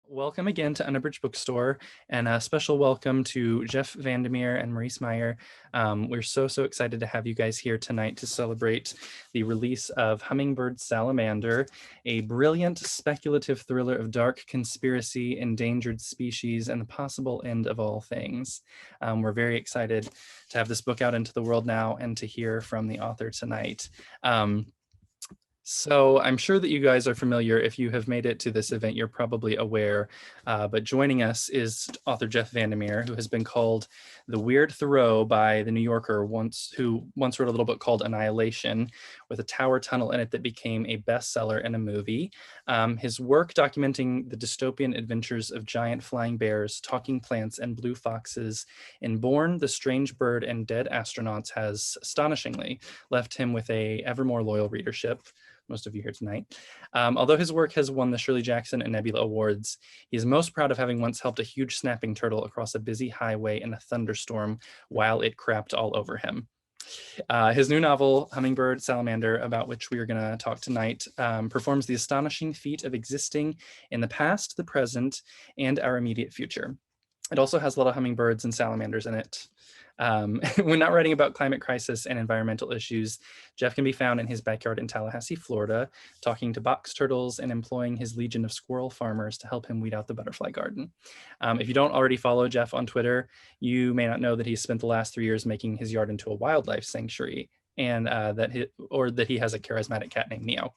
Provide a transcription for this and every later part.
Welcome again to Unabridged Bookstore, and a special welcome to Jeff VanderMeer and Maryse Meijer. We're so excited to have you guys here tonight to celebrate the release of Hummingbird Salamander, a brilliant speculative thriller of dark conspiracy, endangered species, and the possible end of all things. We're very excited to have this book out into the world now and to hear from the author tonight. So I'm sure that you guys are familiar. If you have made it to this event, you're probably aware, but joining us is author Jeff VanderMeer, who has been called the Weird Thoreau by the New Yorker, who once wrote a little book called Annihilation, with a tower tunnel in it that became a bestseller and a movie. His work documenting the dystopian adventures of giant flying bears, talking plants, and blue foxes in Born, The Strange Bird, and Dead Astronauts has astonishingly left him with a ever more loyal readership. Most of you here tonight. Although his work has won the Shirley Jackson and Nebula Awards, he is most proud of having once helped a huge snapping turtle across a busy highway in a thunderstorm while it crapped all over him. His new novel, Hummingbird Salamander, about which we are going to talk tonight, performs the astonishing feat of existing in the past, the present, and our immediate future. It also has a lot of hummingbirds and salamanders in it. When not writing about climate crisis and environmental issues, Jeff can be found in his backyard in Tallahassee, Florida, talking to box turtles and employing his legion of squirrel farmers to help him weed out the butterfly garden. If you don't already follow Jeff on Twitter, you may not know that he's spent the last 3 years making his yard into a wildlife sanctuary, and that he has a charismatic cat named Neo.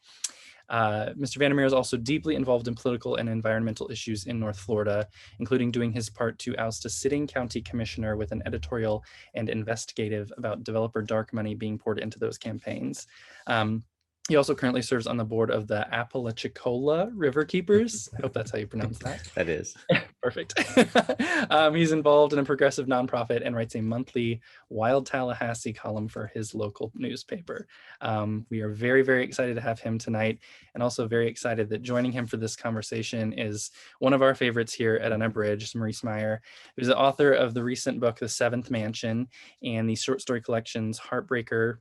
Mr. VanderMeer is also deeply involved in political and environmental issues in North Florida, including doing his part to oust a sitting county commissioner with an editorial and investigative about developer dark money being poured into those campaigns. He also currently serves on the board of the Apalachicola River Keepers. I hope that's how you pronounce that. That is. Perfect. He's involved in a progressive nonprofit and writes a monthly Wild Tallahassee column for his local newspaper. We are very excited to have him tonight, and also very excited that joining him for this conversation is one of our favorites here at Unabridged, Maryse Meijer, who's the author of the recent book, The Seventh Mansion, and the short story collections Heartbreaker,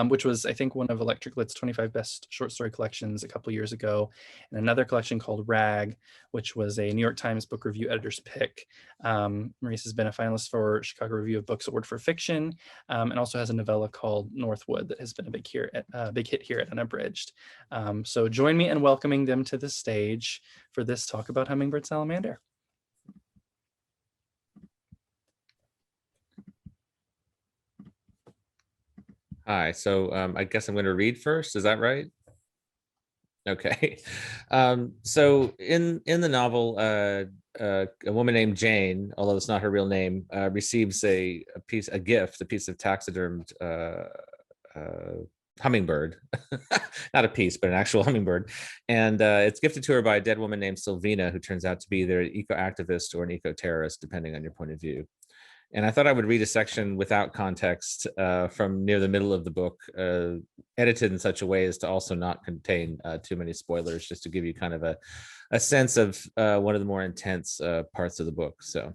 which was, I think, one of Electric Lit's 25 best short story collections a couple years ago, and another collection called Rag, which was a New York Times book review editor's pick. Maryse has been a finalist for Chicago Review of Books Award for Fiction, and also has a novella called Northwood that has been a big hit here at Unabridged. So join me in welcoming them to the stage for this talk about Hummingbird Salamander. Hi, so I guess I'm going to read first. Is that right? Okay. So in the novel, a woman named Jane, although it's not her real name, receives a piece of taxidermied hummingbird, not a piece, but an actual hummingbird. And it's gifted to her by a dead woman named Silvina, who turns out to be either an eco-activist or an eco-terrorist, depending on your point of view. And I thought I would read a section without context from near the middle of the book, edited in such a way as to also not contain too many spoilers, just to give you kind of a sense of one of the more intense parts of the book. So,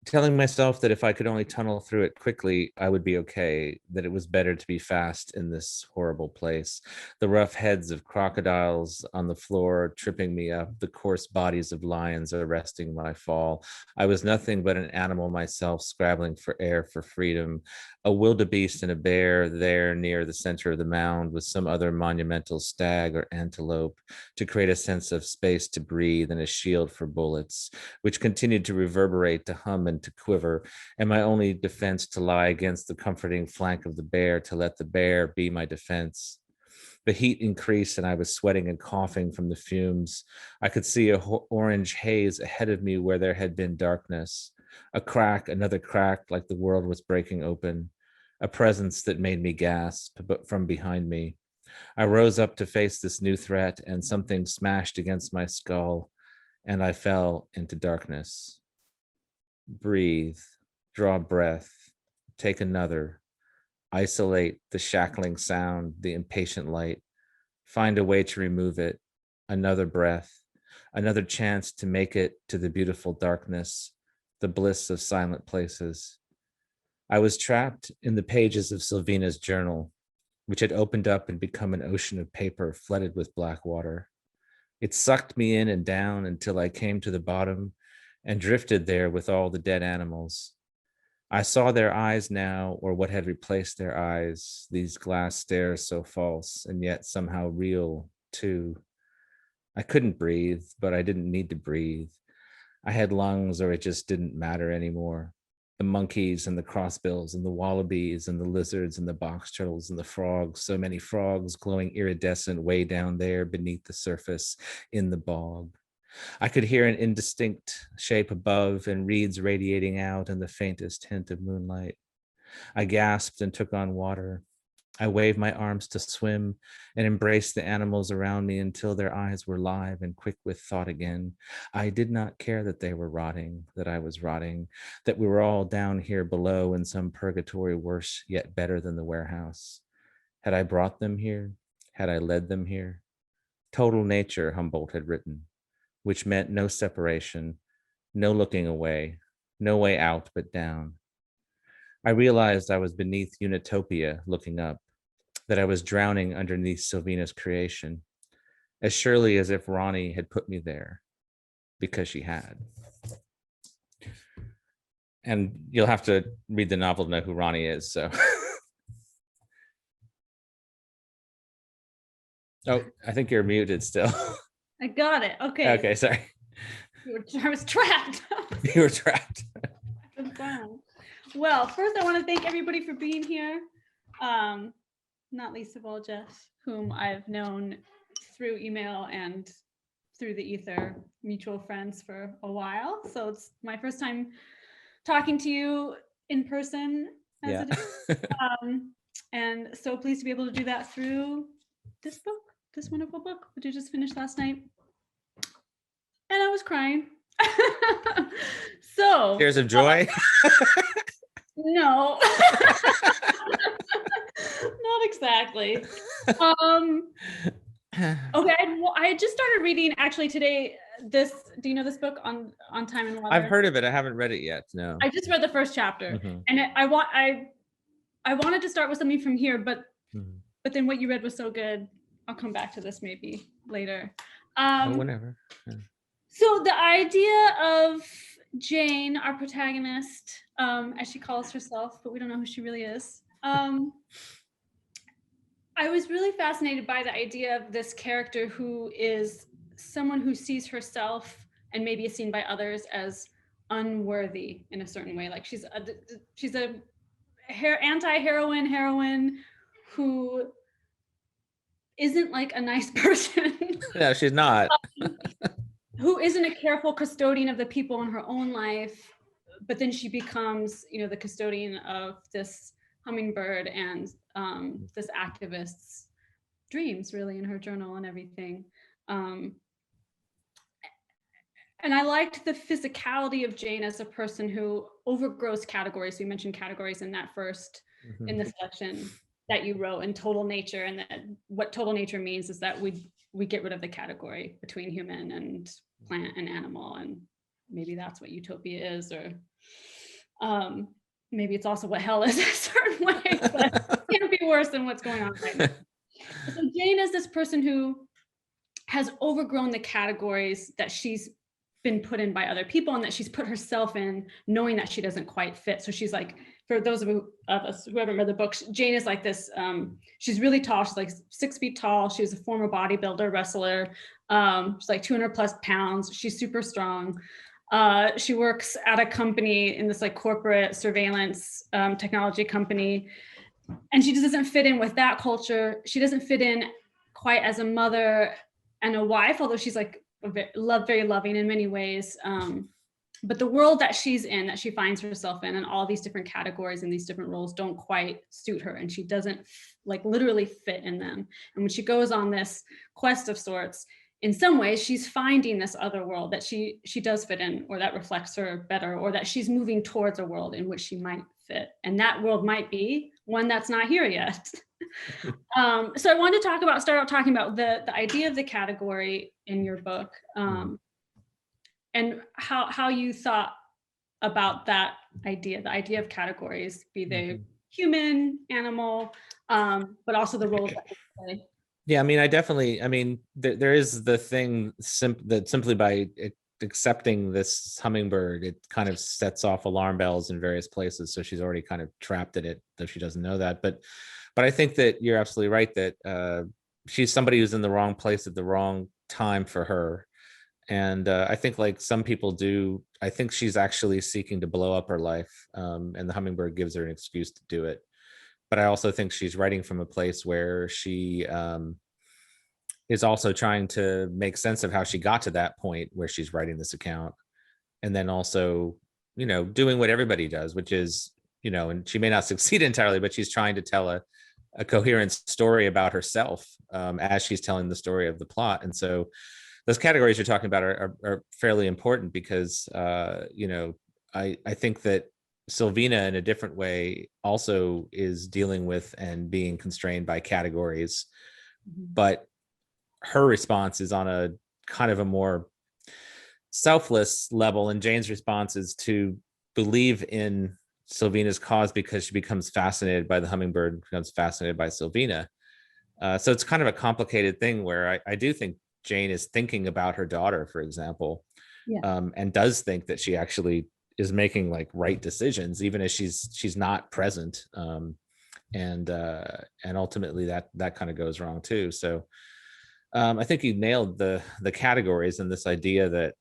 telling myself that if I could only tunnel through it quickly, I would be okay, that it was better to be fast in this horrible place. The rough heads of crocodiles on the floor tripping me up, the coarse bodies of lions arresting my fall. I was nothing but an animal myself, scrabbling for air, for freedom. A wildebeest and a bear there near the center of the mound with some other monumental stag or antelope to create a sense of space to breathe and a shield for bullets, which continued to reverberate, to hum and to quiver, and my only defense to lie against the comforting flank of the bear, to let the bear be my defense. The heat increased and I was sweating and coughing from the fumes. I could see a orange haze ahead of me where there had been darkness. A crack, another crack, like the world was breaking open. A presence that made me gasp, but from behind me. I rose up to face this new threat, and something smashed against my skull, and I fell into darkness. Breathe, draw breath, take another, isolate the shackling sound, the impatient light, find a way to remove it, another breath, another chance to make it to the beautiful darkness, the bliss of silent places. I was trapped in the pages of Silvina's journal, which had opened up and become an ocean of paper flooded with black water. It sucked me in and down until I came to the bottom and drifted there with all the dead animals. I saw their eyes now, or what had replaced their eyes, these glass stares so false and yet somehow real too. I couldn't breathe, but I didn't need to breathe. I had lungs, or it just didn't matter anymore. The monkeys and the crossbills and the wallabies and the lizards and the box turtles and the frogs, so many frogs glowing iridescent way down there beneath the surface in the bog. I could hear an indistinct shape above and reeds radiating out in the faintest hint of moonlight. I gasped and took on water. I waved my arms to swim and embraced the animals around me until their eyes were live and quick with thought again. I did not care that they were rotting, that I was rotting, that we were all down here below in some purgatory worse yet better than the warehouse. Had I brought them here? Had I led them here? Total nature, Humboldt had written, which meant no separation, no looking away, no way out but down. I realized I was beneath Unitopia looking up, that I was drowning underneath Silvina's creation, as surely as if Ronnie had put me there, because she had. And you'll have to read the novel to know who Ronnie is, so. Oh, I think you're muted still. I got it. Okay. Okay, sorry. I was trapped. You were trapped. Well, first I want to thank everybody for being here. Not least of all Jess, whom I've known through email and through the ether, mutual friends for a while. So it's my first time talking to you in person. As it is. And so pleased to be able to do that through this book, this wonderful book, which I just finished last night. And I was crying. So tears of joy. No. Not exactly. Okay, I just started reading actually today. Do you know this book on Time and Water? I've heard of it. I haven't read it yet. No. I just read the first chapter, and I wanted to start with something from here, but then what you read was so good. I'll come back to this maybe later. Whenever. Yeah. So the idea of Jane, our protagonist, as she calls herself, but we don't know who she really is. I was really fascinated by the idea of this character who is someone who sees herself and maybe is seen by others as unworthy in a certain way. Like she's a anti-heroine who isn't like a nice person. No, she's not. Who isn't a careful custodian of the people in her own life, but then she becomes, the custodian of this hummingbird and this activist's dreams, really, in her journal and everything. And I liked the physicality of Jane as a person who overgrows categories. We mentioned categories in that first, in the section that you wrote in Total Nature, and that what total nature means is that we get rid of the category between human and plant and animal, and maybe that's what utopia is, or maybe it's also what hell is in a certain way, but it can't be worse than what's going on right now. So Jane is this person who has overgrown the categories that she's been put in by other people and that she's put herself in, knowing that she doesn't quite fit. So she's like, for those of us who haven't read the book, Jane is like this, she's really tall. She's like 6 feet tall. She was a former bodybuilder, wrestler. She's like 200 plus pounds. She's super strong. She works at a company in this like corporate surveillance technology company. And she just doesn't fit in with that culture. She doesn't fit in quite as a mother and a wife, although she's like very loving in many ways. But the world that she's in, that she finds herself in, and all these different categories and these different roles don't quite suit her, and she doesn't like literally fit in them. And when she goes on this quest of sorts, in some ways she's finding this other world that she does fit in, or that reflects her better, or that she's moving towards a world in which she might fit. And that world might be one that's not here yet. So I wanted to start out talking about the idea of the category in your book, and how you thought about that idea, the idea of categories, be they human, animal, but also the roles that they play. Yeah, I mean, there is the thing that simply by accepting this hummingbird, it kind of sets off alarm bells in various places. So she's already kind of trapped in it, though she doesn't know that. But I think that you're absolutely right that she's somebody who's in the wrong place at the wrong time for her. And I think, like some people do, I think she's actually seeking to blow up her life, and the hummingbird gives her an excuse to do it. But I also think she's writing from a place where she is also trying to make sense of how she got to that point where she's writing this account, and then also, doing what everybody does, which is, and she may not succeed entirely, but she's trying to tell a coherent story about herself as she's telling the story of the plot. And so those categories you're talking about are fairly important because, I think that Silvina, in a different way, also is dealing with and being constrained by categories, but her response is on a kind of a more selfless level, and Jane's response is to believe in Silvina's cause because she becomes fascinated by the hummingbird, becomes fascinated by Silvina. So it's kind of a complicated thing where I do think Jane is thinking about her daughter, for example, and does think that she actually is making like right decisions, even as she's not present, and ultimately that kind of goes wrong too. So I think you nailed the categories and this idea that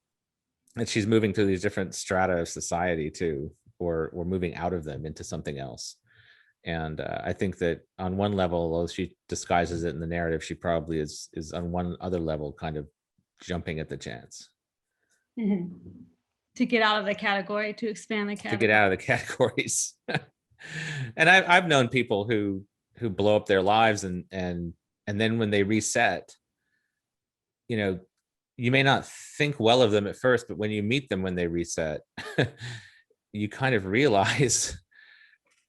she's moving through these different strata of society too, or moving out of them into something else. And I think that on one level, although she disguises it in the narrative, she probably is on one other level kind of jumping at the chance. Mm-hmm. To get out of the category, to expand the category. To get out of the categories. And I've known people who blow up their lives and then when they reset, you may not think well of them at first, but when you meet them when they reset, you kind of realize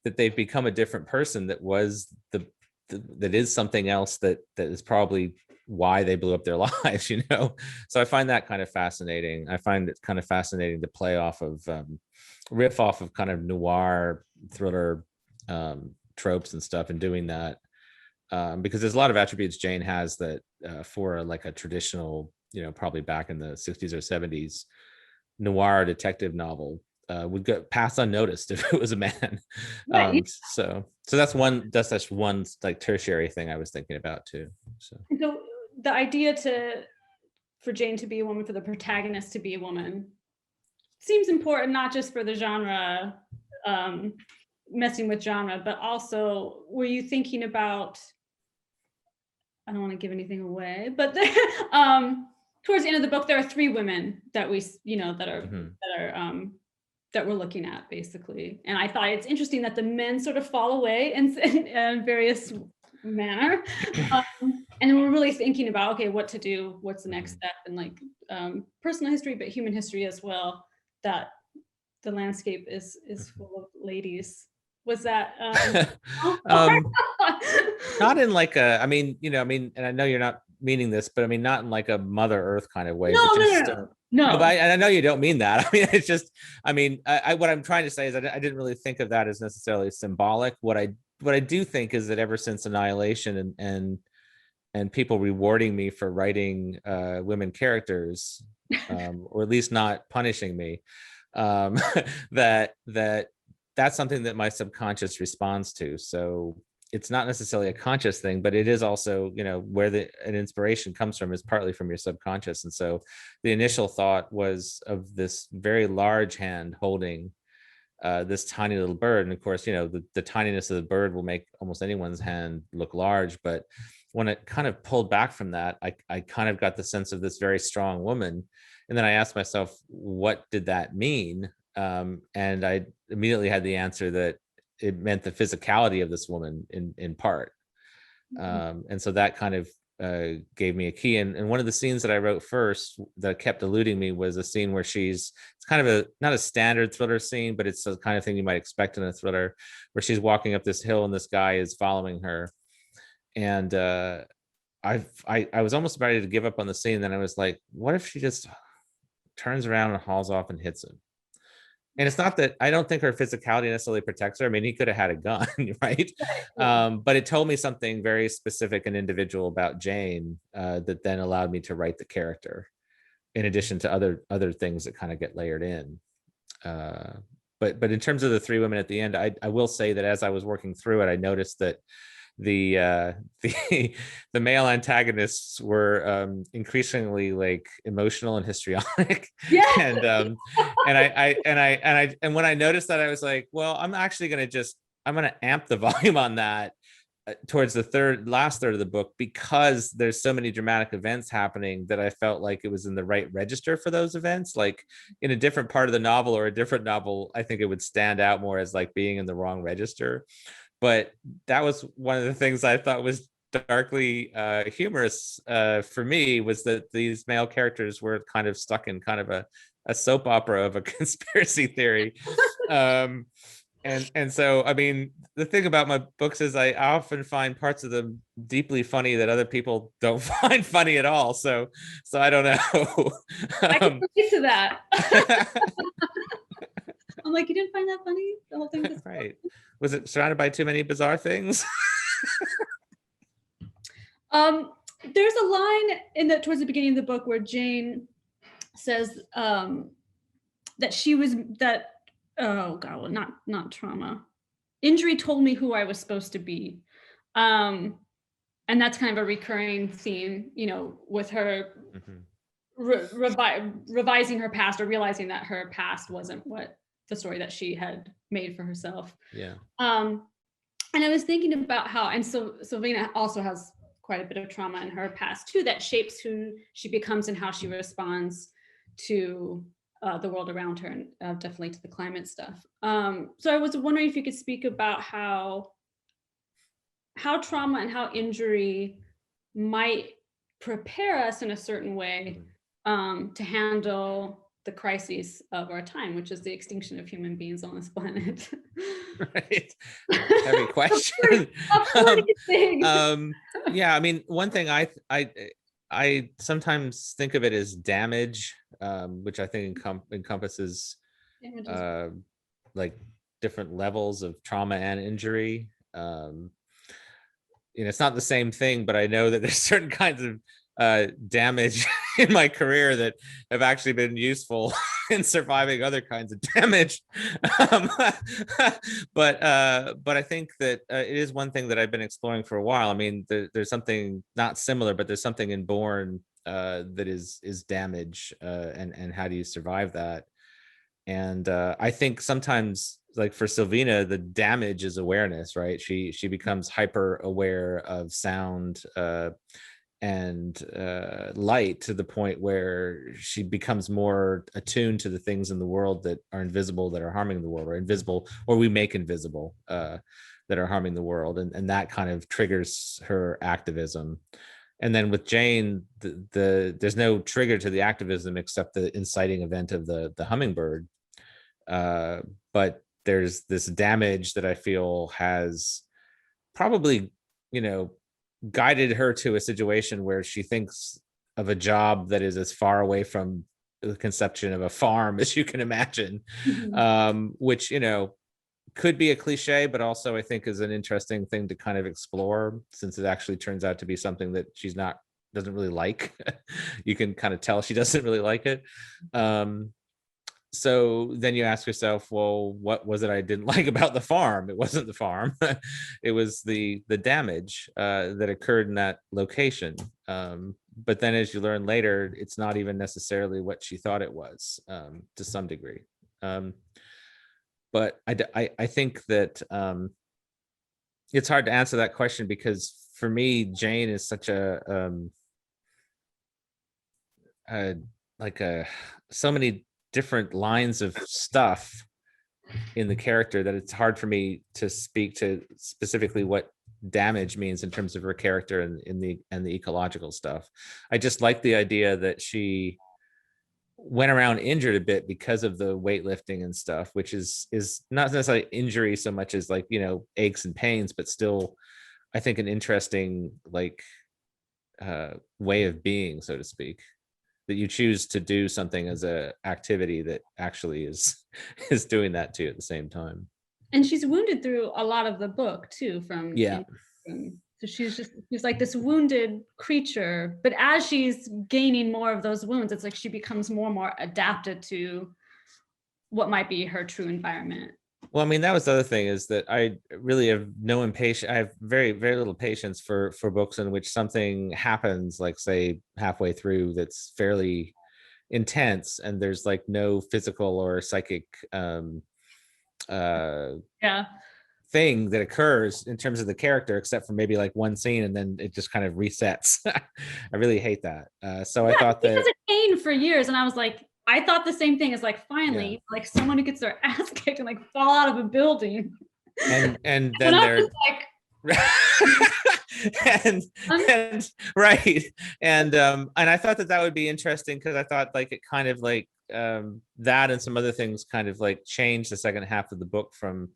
that they've become a different person that was that is something else that is probably why they blew up their lives, So I find that kind of fascinating. I find it kind of fascinating to play off of, riff off of kind of noir thriller tropes and stuff, and doing that because there's a lot of attributes Jane has that for like a traditional, probably back in the 60s or 70s noir detective novel would go pass unnoticed if it was a man. Right. So that's one like tertiary thing I was thinking about too. So the idea for Jane to be a woman, for the protagonist to be a woman, seems important, not just for the genre, messing with genre, but also were you thinking about, I don't want to give anything away, but towards the end of the book, there are 3 women that we, that we're looking at basically. And I thought it's interesting that the men sort of fall away in various manner. And we're really thinking about, okay, what to do, what's the next step, and like personal history, but human history as well, that the landscape is full of ladies. Was that not in like a, and I know you're not meaning this, but I mean, not in like a Mother Earth kind of way. No. But I know you don't mean that. I mean, it's just, what I'm trying to say is I didn't really think of that as necessarily symbolic. What I do think is that ever since Annihilation and people rewarding me for writing women characters, or at least not punishing me, that's something that my subconscious responds to. So it's not necessarily a conscious thing, but it is also, where an inspiration comes from is partly from your subconscious. And so the initial thought was of this very large hand holding this tiny little bird. And of course, the tininess of the bird will make almost anyone's hand look large. But when it kind of pulled back from that, I kind of got the sense of this very strong woman. And then I asked myself, what did that mean? And I immediately had the answer that it meant the physicality of this woman in part. And so that kind of gave me a key. And one of the scenes that I wrote first that kept eluding me was a scene where it's kind of not a standard thriller scene, but it's the kind of thing you might expect in a thriller, where she's walking up this hill and this guy is following her. And I was almost ready to give up on the scene. Then I was like, what if she just turns around and hauls off and hits him? And it's not that I don't think her physicality necessarily protects her. I mean, he could have had a gun, right? Yeah. But it told me something very specific and individual about Jane that then allowed me to write the character, in addition to other things that kind of get layered in. But in terms of the three women at the end, I will say that as I was working through it, I noticed that the the male antagonists were increasingly like emotional and histrionic. Yeah. And when I noticed that, I was like, well, I'm gonna amp the volume on that towards the last third of the book, because there's so many dramatic events happening that I felt like it was in the right register for those events. Like in a different part of the novel or a different novel, I think it would stand out more as like being in the wrong register. But that was one of the things I thought was darkly humorous for me, was that these male characters were kind of stuck in kind of a soap opera of a conspiracy theory. And so, I mean, the thing about my books is I often find parts of them deeply funny that other people don't find funny at all. So I don't know. I can relate to that. I'm like, you didn't find that funny? The whole thing was right. Was it surrounded by too many bizarre things? There's a line towards the beginning of the book where Jane says that she was oh god, well, not trauma. Injury told me who I was supposed to be. And that's kind of a recurring theme, with her revising her past, or realizing that her past wasn't what the story that she had made for herself. Yeah. And I was thinking about how, and so Silvina also has quite a bit of trauma in her past too, that shapes who she becomes and how she responds to the world around her, and definitely to the climate stuff. So I was wondering if you could speak about how trauma and how injury might prepare us in a certain way to handle the crises of our time, which is the extinction of human beings on this planet. Right. Heavy question. Yeah, I mean, one thing I sometimes think of it as damage, which I think encompasses like different levels of trauma and injury. It's not the same thing, but I know that there's certain kinds of damage in my career that have actually been useful in surviving other kinds of damage. But I think that it is one thing that I've been exploring for a while. I mean, there's something not similar, but there's something inborn that is damage, and how do you survive that? And I think sometimes, like for Silvina, the damage is awareness, right? She becomes hyper aware of sound and light, to the point where she becomes more attuned to the things in the world that are invisible, that are harming the world, or invisible, or we make invisible, that are harming the world. And that kind of triggers her activism. And then with Jane, there's no trigger to the activism except the inciting event of the hummingbird. But there's this damage that I feel has probably, guided her to a situation where she thinks of a job that is as far away from the conception of a farm as you can imagine, which, could be a cliche, but also I think is an interesting thing to kind of explore, since it actually turns out to be something that she's doesn't really like. You can kind of tell she doesn't really like it. So then you ask yourself, well, what was it I didn't like about the farm? It wasn't the farm. It was the damage that occurred in that location. But then as you learn later, it's not even necessarily what she thought it was, to some degree. But I think that it's hard to answer that question, because for me, Jane is such so many different lines of stuff in the character that it's hard for me to speak to specifically what damage means in terms of her character and the ecological stuff. I just like the idea that she went around injured a bit because of the weightlifting and stuff, which is not necessarily injury so much as like, aches and pains, but still I think an interesting way of being, so to speak. that you choose to do something as a activity that actually is doing that too at the same time. And she's wounded through a lot of the book too, Yeah. so she's like this wounded creature, but as she's gaining more of those wounds, it's like she becomes more and more adapted to what might be her true environment. Well, I mean, that was the other thing, is that I really have no impatience. I have very, very little patience for books in which something happens, like say halfway through, that's fairly intense, and there's like no physical or psychic thing that occurs in terms of the character, except for maybe like one scene, and then it just kind of resets. I really hate that. So I thought that, because it pain for years, and I was like, I thought the same thing. Is like, finally, like someone who gets their ass kicked and like fall out of a building, and then they're like, and right, and I thought that would be interesting, because I thought like it kind of like that and some other things kind of like changed the second half of the book from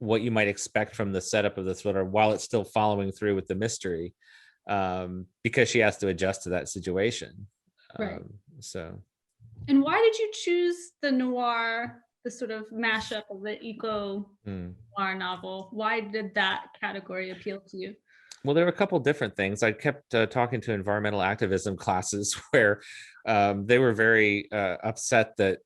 what you might expect from the setup of the thriller, while it's still following through with the mystery, because she has to adjust to that situation. Right. So. And why did you choose the noir, the sort of mashup of the eco noir novel? Why did that category appeal to you? Well, there were a couple different things. I kept talking to environmental activism classes where they were very upset that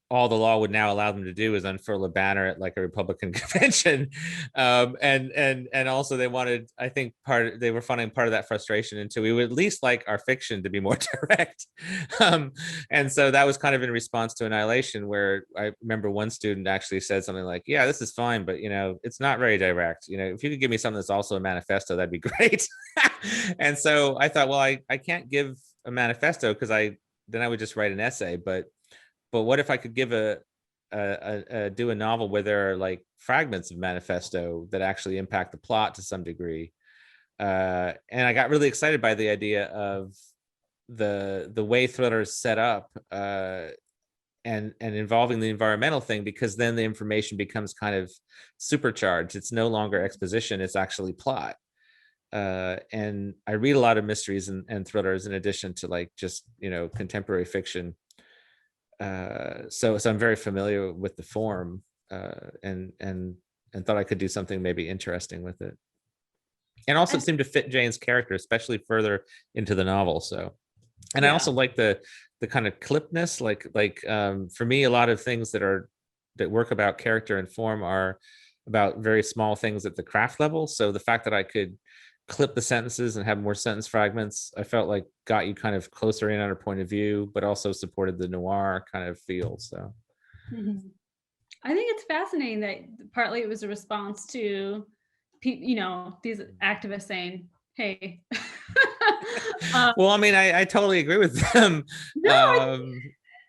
all the law would now allow them to do is unfurl a banner at like a Republican convention, and also they wanted, I think they were finding part of that frustration into, we would at least like our fiction to be more direct, and so that was kind of in response to Annihilation, where I remember one student actually said something like, "Yeah, this is fine, but it's not very direct. If you could give me something that's also a manifesto, that'd be great." And so I thought, well, I can't give a manifesto, because then I would just write an essay, but what if I could give do a novel where there are like fragments of manifesto that actually impact the plot to some degree? And I got really excited by the idea of the way thriller is set up, and involving the environmental thing, because then the information becomes kind of supercharged. It's no longer exposition, it's actually plot. And I read a lot of mysteries and thrillers in addition to like just contemporary fiction. So I'm very familiar with the form, and thought I could do something maybe interesting with it, and also it seemed to fit Jane's character, especially further into the novel. So, and I also like the kind of clipness, like for me, a lot of things that work about character and form are about very small things at the craft level. So the fact that I could clip the sentences and have more sentence fragments, I felt like got you kind of closer in on her point of view, but also supported the noir kind of feel. So I think it's fascinating that partly it was a response to these activists saying, hey. Well, I mean, I totally agree with them.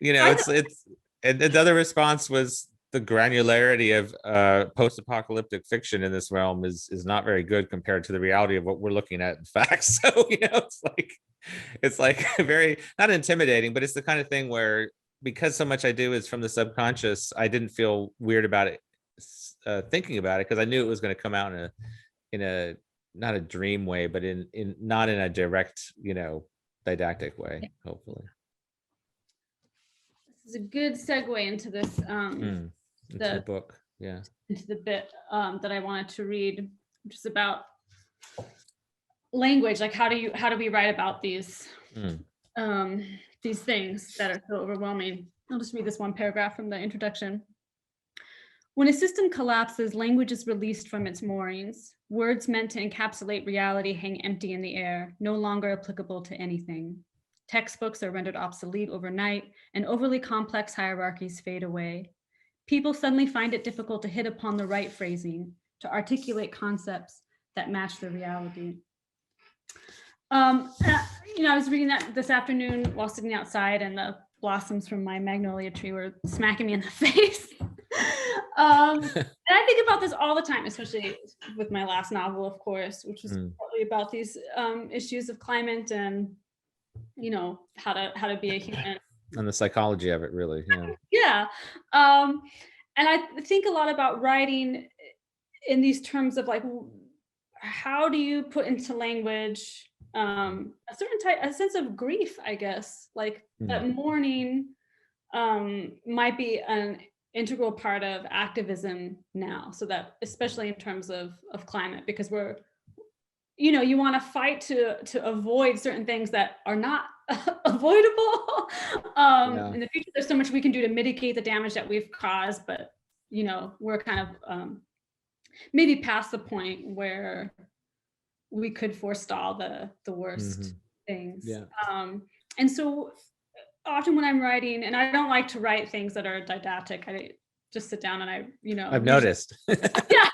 It's and the other response was the granularity of post-apocalyptic fiction in this realm is not very good compared to the reality of what we're looking at in fact. So it's like very, not intimidating, but it's the kind of thing where, because so much I do is from the subconscious, I didn't feel weird about it thinking about it, because I knew it was going to come out in a not a dream way, but in not in a direct didactic way, hopefully. This is a good segue into this the book, into the bit that I wanted to read, which is about language. Like, how do we write about these things that are so overwhelming? I'll just read this one paragraph from the introduction. When a system collapses, language is released from its moorings. Words meant to encapsulate reality hang empty in the air, no longer applicable to anything. Textbooks are rendered obsolete overnight, and overly complex hierarchies fade away. People suddenly find it difficult to hit upon the right phrasing, to articulate concepts that match the reality. I was reading that this afternoon while sitting outside, and the blossoms from my magnolia tree were smacking me in the face. And I think about this all the time, especially with my last novel, of course, which was partly about these issues of climate and how to be a human, and the psychology of it, really. And I think a lot about writing in these terms of like, how do you put into language a sense of grief, I guess, like that mourning might be an integral part of activism now. So that, especially in terms of climate, because we're, you want to fight to avoid certain things that are not avoidable. In the future, there's so much we can do to mitigate the damage that we've caused, but we're kind of maybe past the point where we could forestall the worst things. And so often when I'm writing, and I don't like to write things that are didactic, I just sit down and I've noticed. Yeah.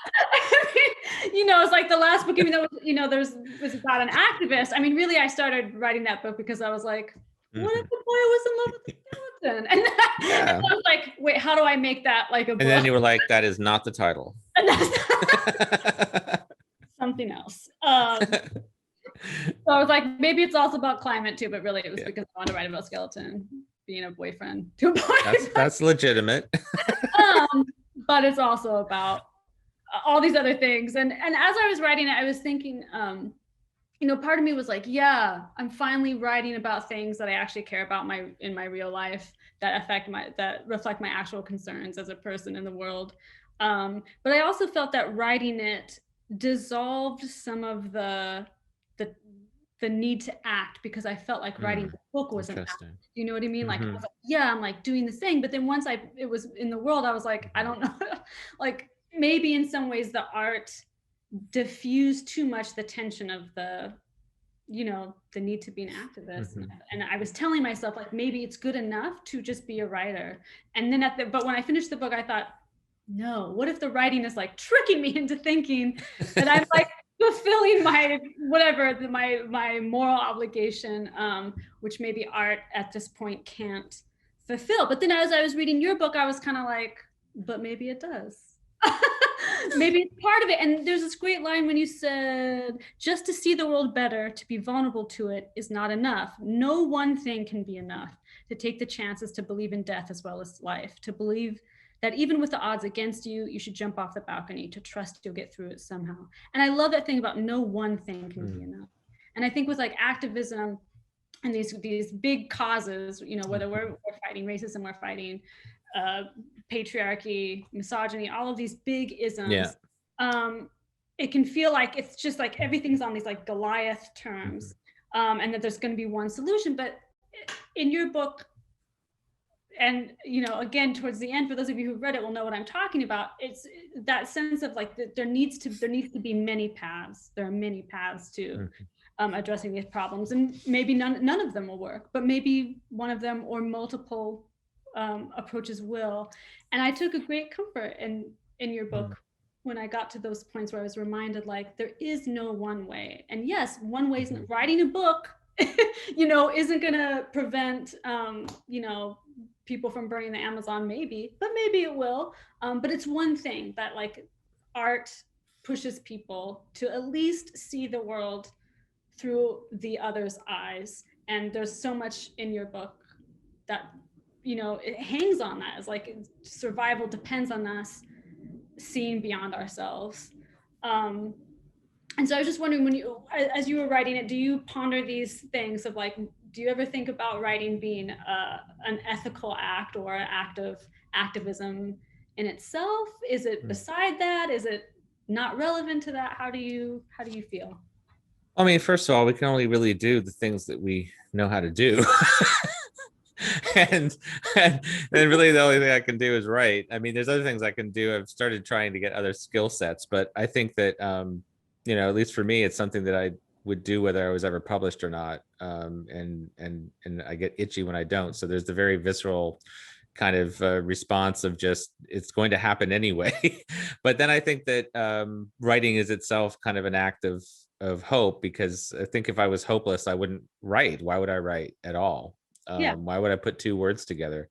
It's like the last book, even though, was about an activist. I mean, really, I started writing that book because I was like, what if the boy was in love with the skeleton? And I was like, wait, how do I make that like a book? And then you were like, that is not the title. And that's something else. So I was like, maybe it's also about climate too, but really it was because I wanted to write about a skeleton being a boyfriend to a boyfriend. That's legitimate. But it's also about all these other things. And as I was writing it, I was thinking, part of me was like, yeah, I'm finally writing about things that I actually care about in my real life, that reflect my actual concerns as a person in the world. But I also felt that writing it dissolved some of the need to act, because I felt like writing the book was an act. You know what I mean? Like, I was like, yeah, I'm like doing this thing. But then once it was in the world, I was like, I don't know, like maybe in some ways the art diffused too much the tension of the need to be an activist. And I was telling myself like, maybe it's good enough to just be a writer. And then but when I finished the book, I thought, no, what if the writing is like tricking me into thinking that I'm like fulfilling my moral obligation, which maybe art at this point can't fulfill. But then as I was reading your book, I was kind of like, but maybe it does. Maybe it's part of it. And there's this great line when you said, just to see the world better, to be vulnerable to it is not enough. No one thing can be enough. To take the chances to believe in death as well as life, to believe that even with the odds against you, you should jump off the balcony, to trust you'll get through it somehow. And I love that thing about no one thing can be enough. And I think with like activism and these big causes, whether we're fighting racism, we're fighting patriarchy, misogyny, all of these big isms, it can feel like it's just like everything's on these like Goliath terms, and that there's going to be one solution. But in your book, and again towards the end, for those of you who've read it will know what I'm talking about, it's that sense of like there needs to be many paths. There are many paths to addressing these problems, and maybe none of them will work, but maybe one of them or multiple approaches will. And I took a great comfort in your book when I got to those points where I was reminded, like, there is no one way. And yes, one way isn't writing a book, isn't gonna prevent, people from burning the Amazon, but maybe it will. But it's one thing that like art pushes people to at least see the world through the other's eyes. And there's so much in your book that, it hangs on that. It's like survival depends on us seeing beyond ourselves. And so I was just wondering, as you were writing it, do you ponder these things of like, do you ever think about writing being an ethical act or an act of activism in itself? Is it beside that? Is it not relevant to that? How do you feel? I mean, first of all, we can only really do the things that we know how to do. and really the only thing I can do is write. I mean, there's other things I can do. I've started trying to get other skill sets, but I think that, at least for me, it's something that I would do whether I was ever published or not. And I get itchy when I don't. So there's the very visceral kind of response of just, it's going to happen anyway. But then I think that writing is itself kind of an act of hope, because I think if I was hopeless, I wouldn't write. Why would I write at all? Why would I put two words together?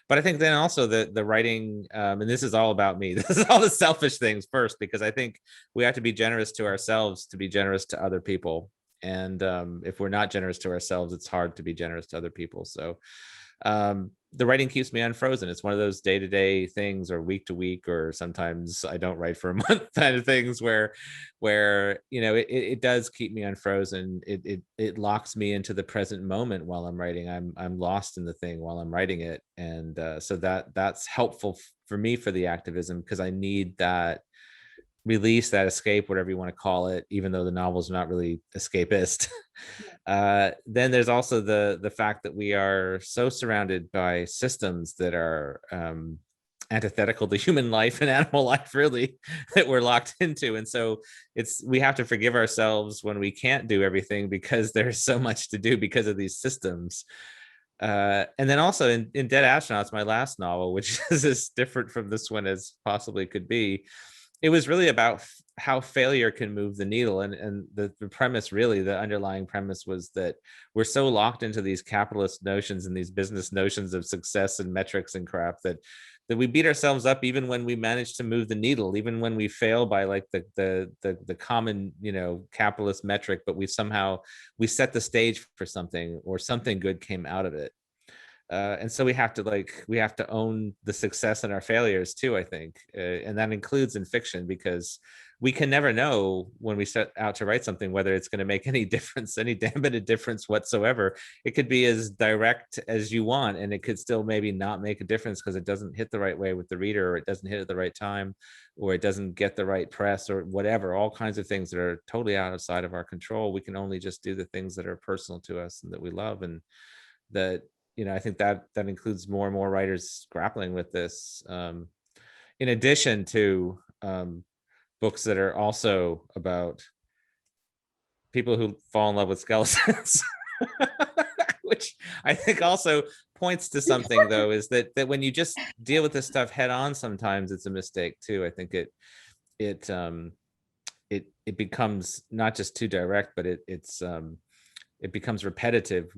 But I think then also the writing, and this is all about me, this is all the selfish things first, because I think we have to be generous to ourselves to be generous to other people. And if we're not generous to ourselves, it's hard to be generous to other people. So the writing keeps me unfrozen. It's one of those day-to-day things, or week-to-week, or sometimes I don't write for a month kind of things where it does keep me unfrozen. It locks me into the present moment while I'm writing. I'm lost in the thing while I'm writing it, and so that's helpful for me for the activism, because I need that release, that escape, whatever you want to call it, even though the novel's not really escapist. Then there's also the fact that we are so surrounded by systems that are antithetical to human life and animal life, really, that we're locked into. And so we have to forgive ourselves when we can't do everything, because there's so much to do because of these systems. And then also in Dead Astronauts, my last novel, which is as different from this one as possibly could be, it was really about how failure can move the needle. And the premise, really, the underlying premise, was that we're so locked into these capitalist notions and these business notions of success and metrics and crap that we beat ourselves up even when we manage to move the needle, even when we fail by like the common, capitalist metric, but we set the stage for something, or something good came out of it. And so we have to own the success and our failures too, I think. And that includes in fiction, because we can never know when we set out to write something whether it's going to make any difference, any damn bit of difference whatsoever. It could be as direct as you want, and it could still maybe not make a difference because it doesn't hit the right way with the reader, or it doesn't hit at the right time, or it doesn't get the right press, or whatever. All kinds of things that are totally outside of our control. We can only just do the things that are personal to us and that we love. And that, I think that includes more and more writers grappling with this, in addition to books that are also about people who fall in love with skeletons. Which I think also points to something, though, is that when you just deal with this stuff head on, sometimes it's a mistake too. I think it becomes not just too direct, but it becomes repetitive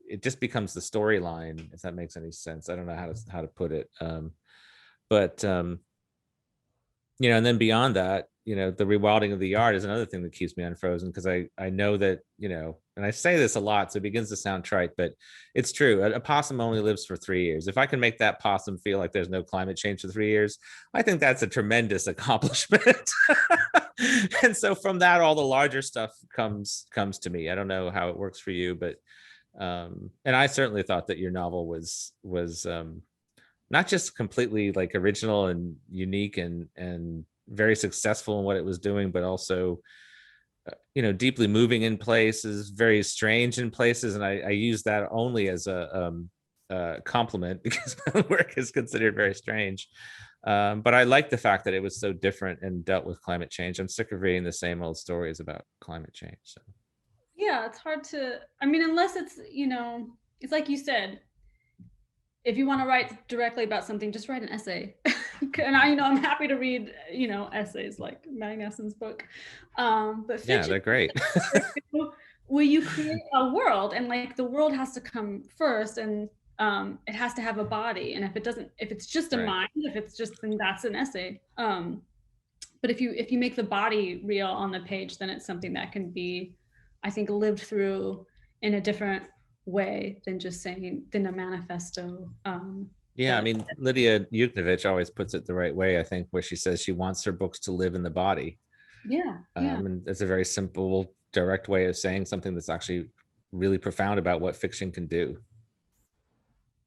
it just becomes the storyline, if that makes any sense. I don't know how to put it. But and then beyond that, the rewilding of the yard is another thing that keeps me unfrozen, because I know that, and I say this a lot, so it begins to sound trite, but it's true. A possum only lives for 3 years. If I can make that possum feel like there's no climate change for 3 years, I think that's a tremendous accomplishment. And so from that, all the larger stuff comes to me. I don't know how it works for you, but and I certainly thought that your novel was not just completely like original and unique and very successful in what it was doing, but also deeply moving in places, very strange in places. And I use that only as a compliment, because my work is considered very strange. But I like the fact that it was so different and dealt with climate change. I'm sick of reading the same old stories about climate change. So yeah, it's hard to, unless it's, it's like you said, if you want to write directly about something, just write an essay. And I'm happy to read, essays like Magnuson's book. But fiction, yeah, they're great. where you create a world, and like the world has to come first, and it has to have a body. And if it's just a mind, then that's an essay. But if you make the body real on the page, then it's something that can be, I think, lived through in a different way than a manifesto. Yeah, Lydia Yuknovich always puts it the right way, I think, where she says she wants her books to live in the body. Yeah. And it's a very simple, direct way of saying something that's actually really profound about what fiction can do.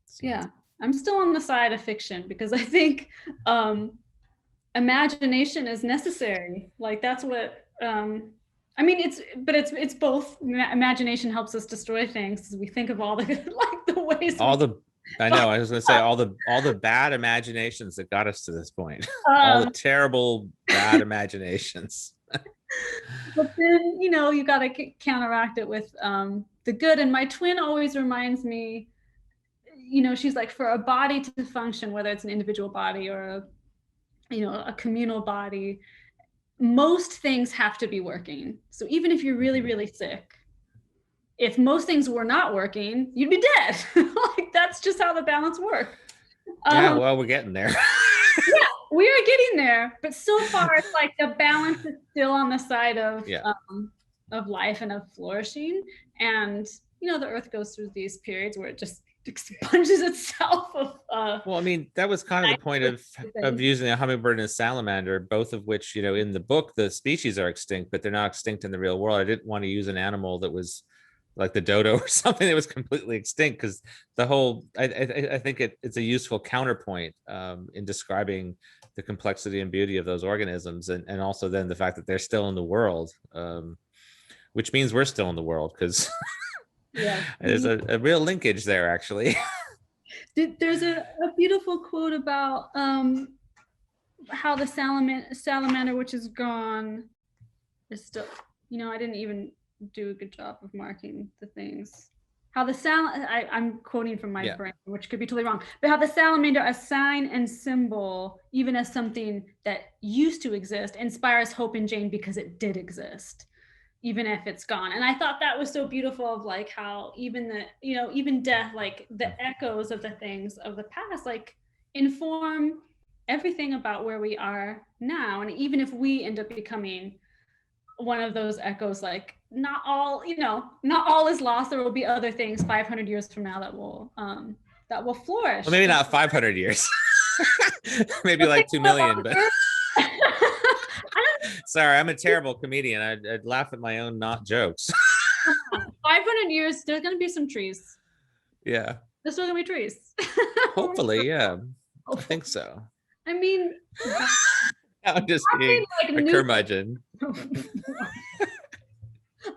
So. Yeah, I'm still on the side of fiction, because I think imagination is necessary. Like that's what it's both. Imagination helps us destroy things, because we think of all the the ways. I was going to say all the bad imaginations that got us to this point. All the terrible bad imaginations. But then you got to counteract it with the good. And my twin always reminds me, she's like, for a body to function, whether it's an individual body or a communal body, most things have to be working. So even if you're really, really sick, if most things were not working, you'd be dead. Like that's just how the balance works. Yeah, well, we're getting there. Yeah, we are getting there, but so far it's like the balance is still on the side of life and of flourishing. And the earth goes through these periods where it just expunges itself of well, I mean, that was kind of the point of using a hummingbird and a salamander, both of which, you know, in the book the species are extinct, but they're not extinct in the real world. I didn't want to use an animal that was like the dodo or something that was completely extinct, because the whole I think it's a useful counterpoint in describing the complexity and beauty of those organisms, and also then the fact that they're still in the world, which means we're still in the world, because yeah. there's a real linkage there, actually. There's a beautiful quote about how the salamander, which is gone, is still, you know, I didn't even do a good job of marking the things. How the I'm quoting from my brain, which could be totally wrong, but how the salamander, a sign and symbol, even as something that used to exist, inspires hope in Jane because it did exist, even if it's gone. And I thought that was so beautiful, of like how even the, you know, even death, like the echoes of the things of the past, like inform everything about where we are now. And even if we end up becoming one of those echoes, like not all, you know, not all is lost. There will be other things 500 years from now that will flourish. Well, maybe not 500 years. Maybe like 2 million, but sorry, I'm a terrible comedian. I'd laugh at my own not jokes. 500 years, there's gonna be some trees. Yeah. There's still gonna be trees. Hopefully, yeah. I think so. I mean, I'm just being like a curmudgeon.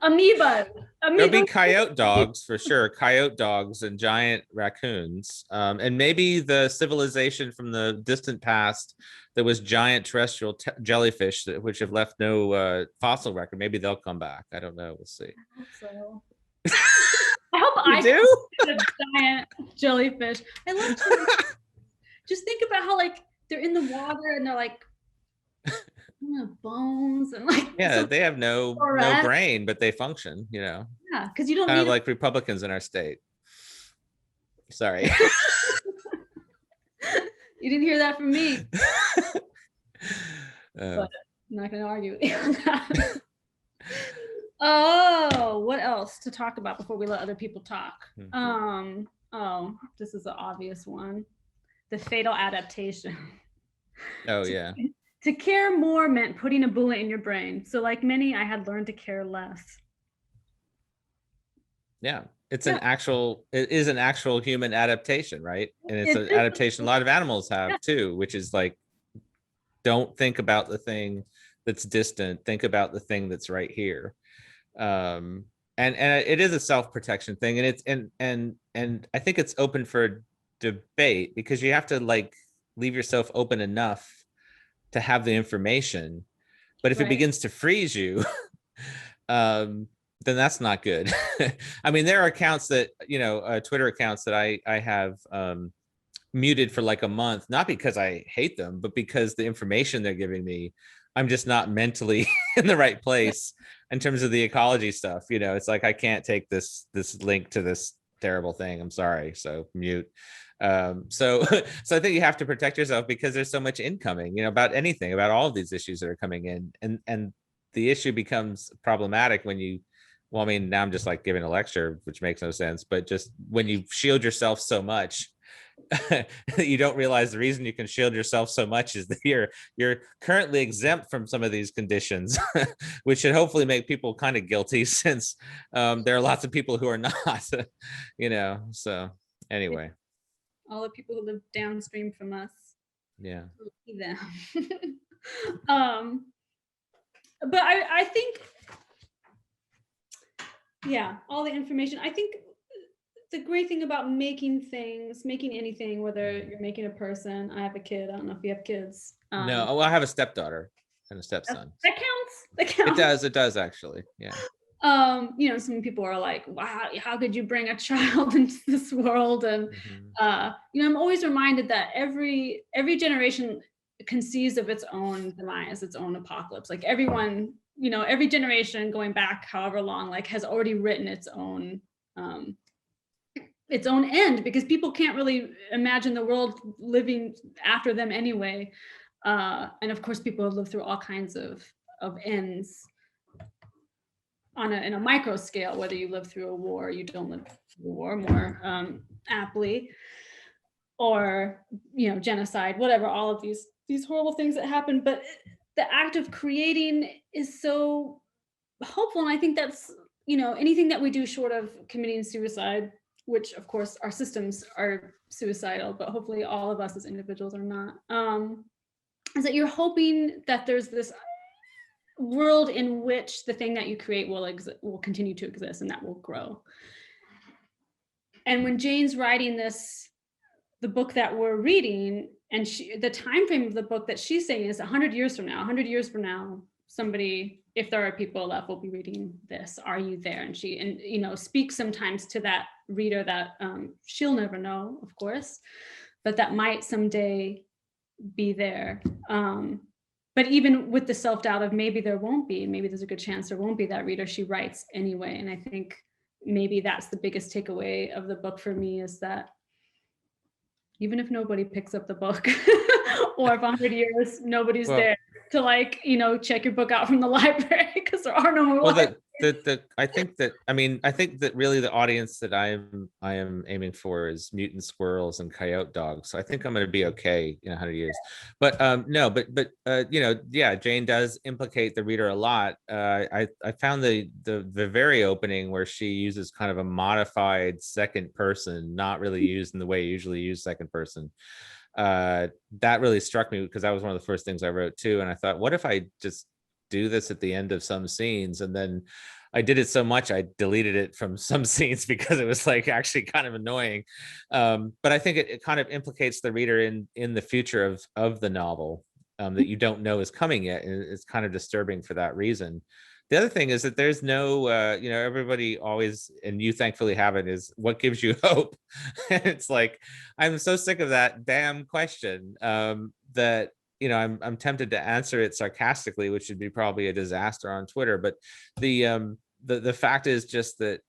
Amoeba. There'll be coyote dogs for sure. Coyote dogs and giant raccoons. And maybe the civilization from the distant past that was giant terrestrial jellyfish, which have left no fossil record. Maybe they'll come back. I don't know. We'll see. I hope so. I hope you do? A giant jellyfish. I love to just think about how like they're in the water and they're like bones and like they have no brain, but they function, you know. Yeah, because you don't kind of like Republicans in our state. Sorry. You didn't hear that from me. But I'm not gonna argue with you on that. Oh, what else to talk about before we let other people talk? Oh, this is an obvious one. The fatal adaptation. Oh, yeah. To care more meant putting a bullet in your brain. So like many, I had learned to care less. Yeah, it is an actual human adaptation, right? And it's an adaptation a lot of animals have too, which is like, don't think about the thing that's distant, think about the thing that's right here. And it is a self-protection thing, and it's and I think it's open for debate, because you have to like leave yourself open enough to have the information, but if it begins to freeze you, then that's not good. I mean, there are accounts that, you know, Twitter accounts that I have muted for like a month, not because I hate them, but because the information they're giving me, I'm just not mentally in the right place in terms of the ecology stuff. You know, it's like, I can't take this link to this terrible thing. I'm sorry. So mute. So I think you have to protect yourself, because there's so much incoming, you know, about anything, about all of these issues that are coming in, and the issue becomes problematic when you, well, I mean, now I'm just like giving a lecture, which makes no sense, but just when you shield yourself so much, you don't realize the reason you can shield yourself so much is that you're currently exempt from some of these conditions, which should hopefully make people kind of guilty, since there are lots of people who are not, you know. So anyway, all the people who live downstream from us, yeah, them. But I think, yeah, all the information. I think the great thing about making anything, whether you're making a person, I have a kid, I don't know if you have kids. No, well, I have a stepdaughter and a stepson. That counts. It does actually, yeah. You know, some people are like, wow, how could you bring a child into this world? And you know, I'm always reminded that every generation conceives of its own demise, its own apocalypse. Like everyone, you know, every generation going back however long, like has already written its own end, because people can't really imagine the world living after them anyway. And of course, people have lived through all kinds of ends in a micro scale, whether you live through a war, you don't live through a war, more aptly, or genocide, whatever, all of these horrible things that happen. But the act of creating is so hopeful, and I think that's anything that we do short of committing suicide, which of course our systems are suicidal, but hopefully all of us as individuals are not, is that you're hoping that there's this world in which the thing that you create will continue to exist, and that will grow. And when Jane's writing the book that we're reading, and the time frame of the book that she's saying is 100 years from now, somebody, if there are people left, will be reading this. Are you there? And she speaks sometimes to that reader that she'll never know, of course, but that might someday be there. But even with the self-doubt of maybe there won't be, maybe there's a good chance there won't be that reader, she writes anyway. And I think maybe that's the biggest takeaway of the book for me, is that even if nobody picks up the book, or if 100 years nobody's there to check your book out from the library, because there are no more libraries. I think that really the audience that I am aiming for is mutant squirrels and coyote dogs. So I think I'm going to be okay in 100 years. But Jane does implicate the reader a lot. I found the very opening where she uses kind of a modified second person, not really used in the way you usually use second person. That really struck me, because that was one of the first things I wrote too. And I thought, what if I just do this at the end of some scenes? And then I did it so much I deleted it from some scenes because it was like actually kind of annoying. But I think it kind of implicates the reader in the future of the novel that you don't know is coming yet, and it's kind of disturbing for that reason. The other thing is that there's no everybody always, and you thankfully have it, is what gives you hope. And it's like, I'm so sick of that damn question that I'm tempted to answer it sarcastically, which would be probably a disaster on Twitter. But the fact is just that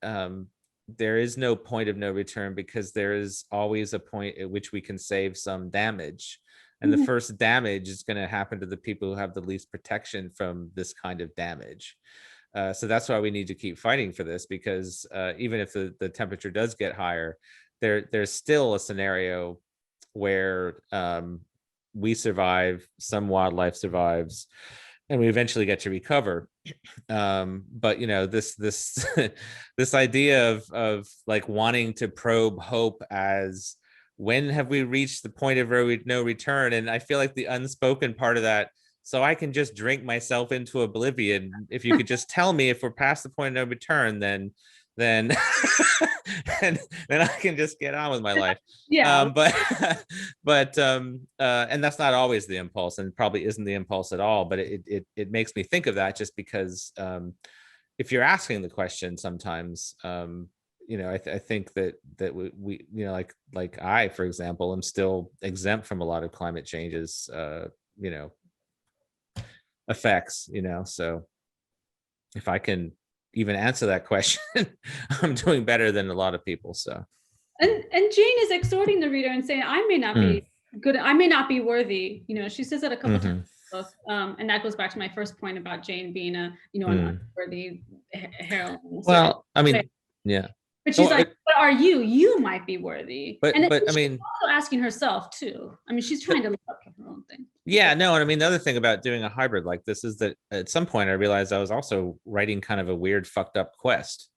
there is no point of no return, because there is always a point at which we can save some damage. And the first damage is going to happen to the people who have the least protection from this kind of damage. So that's why we need to keep fighting for this, because even if the temperature does get higher, there's still a scenario where we survive, some wildlife survives, and we eventually get to recover. But this this idea of like wanting to probe hope as, when have we reached the point of no return? And I feel like the unspoken part of that, so I can just drink myself into oblivion. If you could just tell me if we're past the point of no return, then and I can just get on with my life. Yeah. But and that's not always the impulse, and probably isn't the impulse at all. But it makes me think of that, just because if you're asking the question sometimes, I think that we like I, for example, am still exempt from a lot of climate change's effects. So if I can even answer that question, I'm doing better than a lot of people. So and Jane is exhorting the reader and saying, I may not be good, I may not be worthy. She says that a couple times. And that goes back to my first point about Jane being an unworthy heroine. Well, I mean, yeah. But she's like, but are you? You might be worthy. But I mean, also asking herself too. I mean, she's trying to live up to her own thing. Yeah, no, and I mean, the other thing about doing a hybrid like this is that at some point I realized I was also writing kind of a weird, fucked up quest.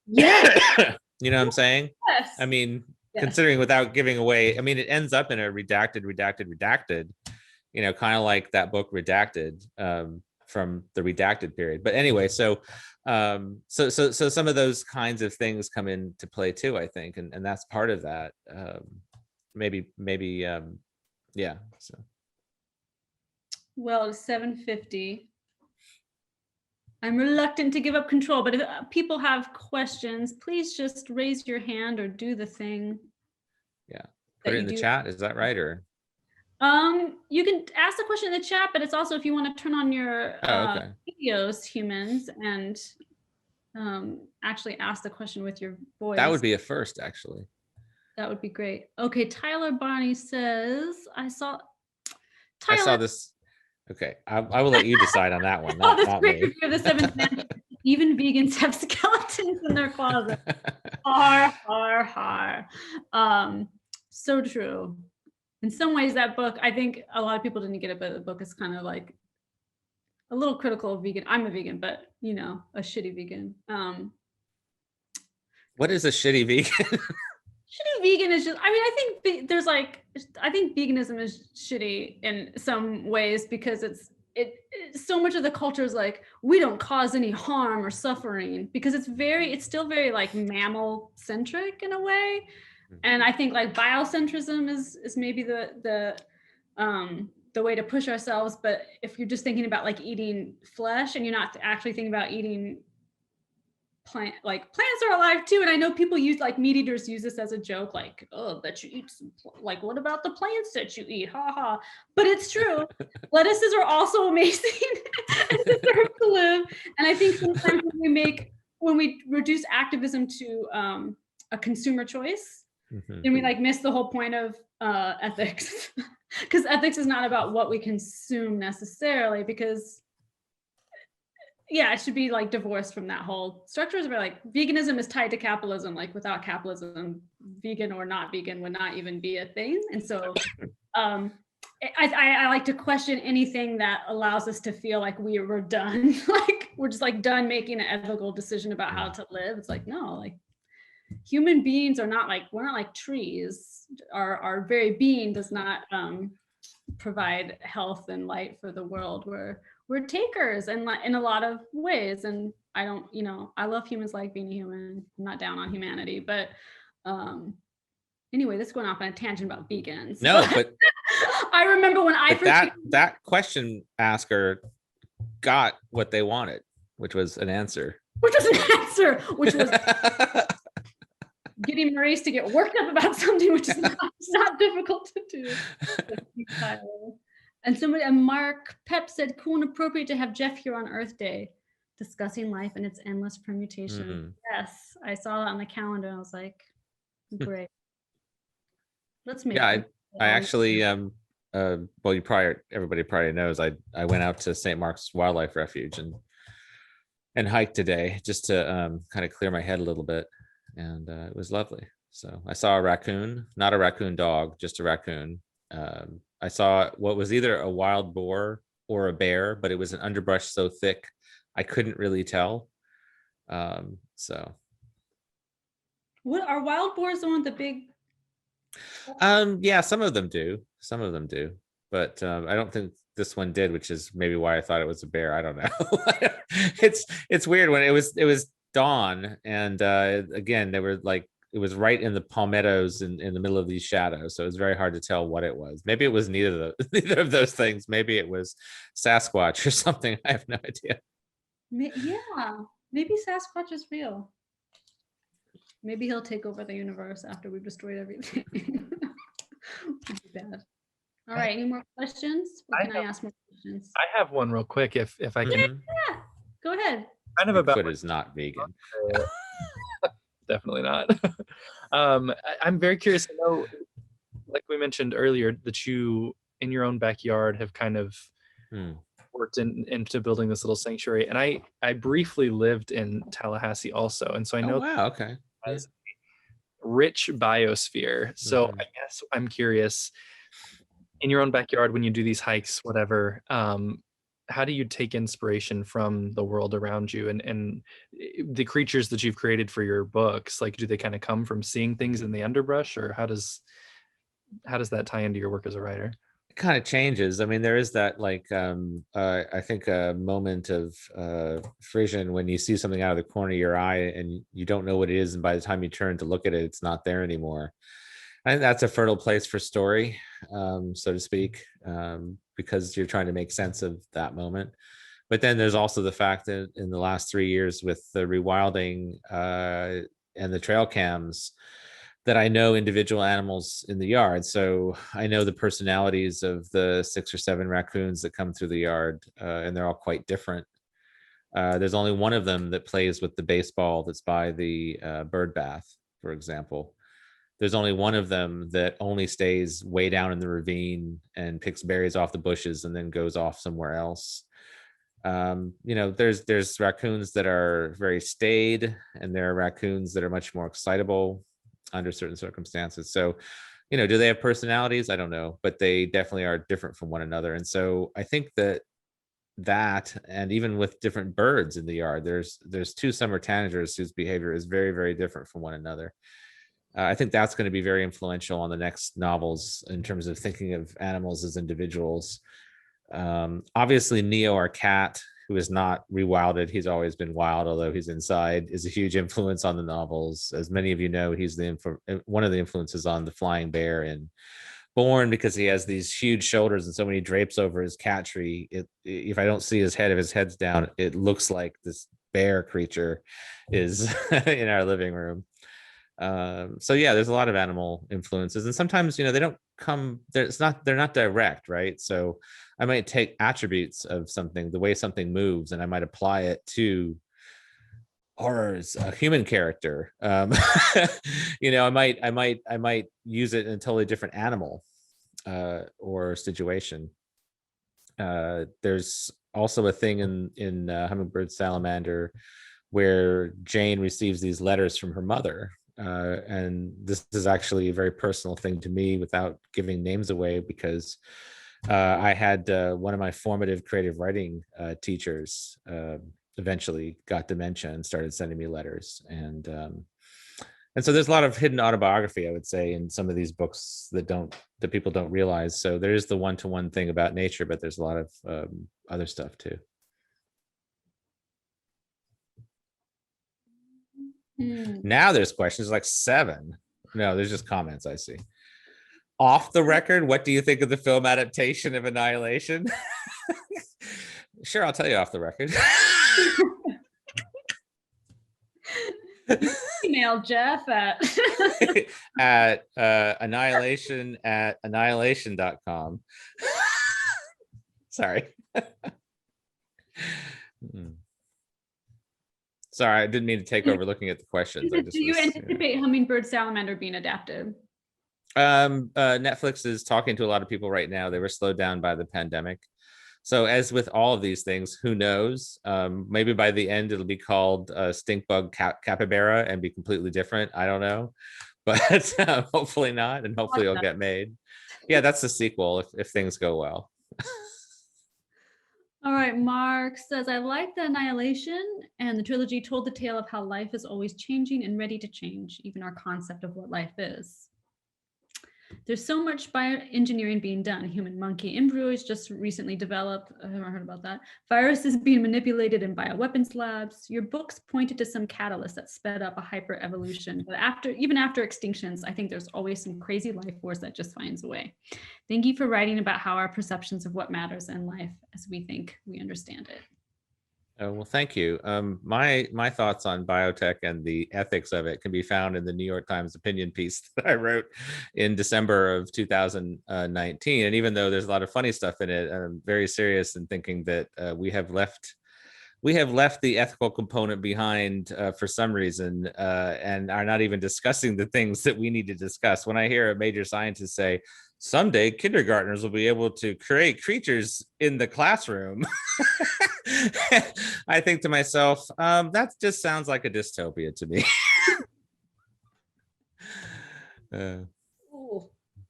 Yeah. You know what I'm saying? Yes. I mean, considering, without giving away, I mean, it ends up in a redacted, kind of like that book Redacted, from the redacted period. But anyway, so some of those kinds of things come into play too, I think, and that's part of that. Maybe yeah. So well, it's 7:50. I'm reluctant to give up control, but if people have questions, please just raise your hand or do the thing. Yeah, put it in the chat. Is that right? Or you can ask the question in the chat, but it's also, if you want to turn on your videos, humans, and actually ask the question with your voice. That would be a first, actually. That would be great. Okay, Tyler Barney says, I saw this. Okay, I will let you decide on that one. Not not me. The seventh man. Even vegans have skeletons in their closet. Har. So true. In some ways, that book, I think a lot of people didn't get it, but the book is kind of like a little critical of vegan. I'm a vegan, but you know, a shitty vegan. What is a shitty vegan? Shitty vegan is just, I mean, I think veganism is shitty in some ways because it's so much of the culture is like, we don't cause any harm or suffering, because it's still very like mammal centric in a way. And I think like biocentrism is maybe the way to push ourselves. But if you're just thinking about like eating flesh and you're not actually thinking about eating plants are alive too. And I know people use like meat eaters use this as a joke, like, oh, that you eat like, what about the plants that you eat? Ha ha. But it's true. Lettuces are also amazing and deserve to live. And I think sometimes when we reduce activism to a consumer choice, then we like miss the whole point of ethics. Because ethics is not about what we consume necessarily, because it should be like divorced from that whole structure. Is where like veganism is tied to capitalism. Like without capitalism, vegan or not vegan would not even be a thing. And so I like to question anything that allows us to feel like we're done. Like we're just like done making an ethical decision about how to live. It's like, no, like human beings are not like, we're not like trees. Our very being does not provide health and light for the world. We're takers and in a lot of ways. And I don't, I love humans like being a human. I'm not down on humanity, but anyway, this is going off on a tangent about vegans. No, but I remember when I first that question asker got what they wanted, which was an answer. Which was getting Maryse to get worked up about something, which is not difficult to do. And Mark Pep said, cool and appropriate to have Jeff here on Earth Day, discussing life and its endless permutations. Yes, I saw that on the calendar and I was like, great. Let's make I actually well, everybody probably knows I went out to St. Mark's Wildlife Refuge and hiked today just to kind of clear my head a little bit, and it was lovely. So I saw a raccoon, not a raccoon dog, just a raccoon. I saw what was either a wild boar or a bear, but it was an underbrush so thick I couldn't really tell. So what are wild boars the one with the big? Yeah, some of them do, but I don't think this one did, which is maybe why I thought it was a bear. I don't know. It's weird when it was dawn, and again they were like, it was right in the palmettos in the middle of these shadows, so it was very hard to tell what it was. Maybe it was neither of those things. Maybe it was Sasquatch or something. I have no idea. Yeah, maybe Sasquatch is real. Maybe he'll take over the universe after we've destroyed everything. Bad. All right, any more questions? Or can I ask more questions? I have one real quick, if I can. Yeah, go ahead. Kind of about Bigfoot is not vegan. Definitely not. I'm very curious to know, like we mentioned earlier, that you in your own backyard have kind of worked into building this little sanctuary. And I briefly lived in Tallahassee also, and so I know has a rich biosphere. So I guess I'm curious, in your own backyard when you do these hikes, whatever, how do you take inspiration from the world around you and the creatures that you've created for your books? Like, do they kind of come from seeing things in the underbrush, or how does that tie into your work as a writer? It kind of changes. I mean, there is that like I think a moment of frisson when you see something out of the corner of your eye and you don't know what it is, and by the time you turn to look at it, it's not there anymore. I think that's a fertile place for story, so to speak, because you're trying to make sense of that moment. But then there's also the fact that in the last 3 years with the rewilding and the trail cams, that I know individual animals in the yard. So I know the personalities of the 6 or 7 raccoons that come through the yard, and they're all quite different. There's only one of them that plays with the baseball that's by the bird bath, for example. There's only one of them that only stays way down in the ravine and picks berries off the bushes and then goes off somewhere else. You know, there's raccoons that are very staid, and there are raccoons that are much more excitable under certain circumstances. So, you know, do they have personalities? I don't know, but they definitely are different from one another. And so I think that and even with different birds in the yard, there's two summer tanagers whose behavior is very, very different from one another. I think that's going to be very influential on the next novels in terms of thinking of animals as individuals. Obviously, Neo, our cat, who is not rewilded, he's always been wild, although he's inside, is a huge influence on the novels. As many of you know, he's one of the influences on the flying bear in Born, because he has these huge shoulders and so many drapes over his cat tree. If I don't see his head, if his head's down, it looks like this bear creature is in our living room. So yeah, there's a lot of animal influences, and sometimes, you know, they don't come there, they're not direct, right? So I might take attributes of something, the way something moves, and I might apply it to horrors, a human character. You know, I might use it in a totally different animal or situation. There's also a thing in Hummingbird Salamander where Jane receives these letters from her mother. And this is actually a very personal thing to me, without giving names away, because I had one of my formative creative writing teachers eventually got dementia and started sending me letters. And so there's a lot of hidden autobiography, I would say, in some of these books that people don't realize. So there is the one-to-one thing about nature, but there's a lot of other stuff too. Now there's questions, like 7. No, there's just comments I see. Off the record, what do you think of the film adaptation of Annihilation? Sure, I'll tell you off the record. Email Jeff at annihilation@annihilation.com. Sorry. Sorry, I didn't mean to take over looking at the questions. Do you anticipate Hummingbird Salamander being adapted? Netflix is talking to a lot of people right now. They were slowed down by the pandemic. So as with all of these things, who knows? Maybe by the end it'll be called Stink Bug Capybara and be completely different. I don't know, but hopefully not, and hopefully it'll get made. Yeah, that's the sequel if things go well. All right, Mark says, I like the Annihilation, and the trilogy told the tale of how life is always changing and ready to change, even our concept of what life is. There's so much bioengineering being done. Human monkey embryos just recently developed. I haven't heard about that. Viruses being manipulated in bioweapons labs. Your books pointed to some catalyst that sped up a hyper evolution. But even after extinctions, I think there's always some crazy life force that just finds a way. Thank you for writing about how our perceptions of what matters in life as we think we understand it. Well, thank you. My thoughts on biotech and the ethics of it can be found in the New York Times opinion piece that I wrote in December of 2019. And even though there's a lot of funny stuff in it, I'm very serious in thinking that we have left the ethical component behind for some reason, and are not even discussing the things that we need to discuss. When I hear a major scientist say, someday kindergartners will be able to create creatures in the classroom, I think to myself, that just sounds like a dystopia to me.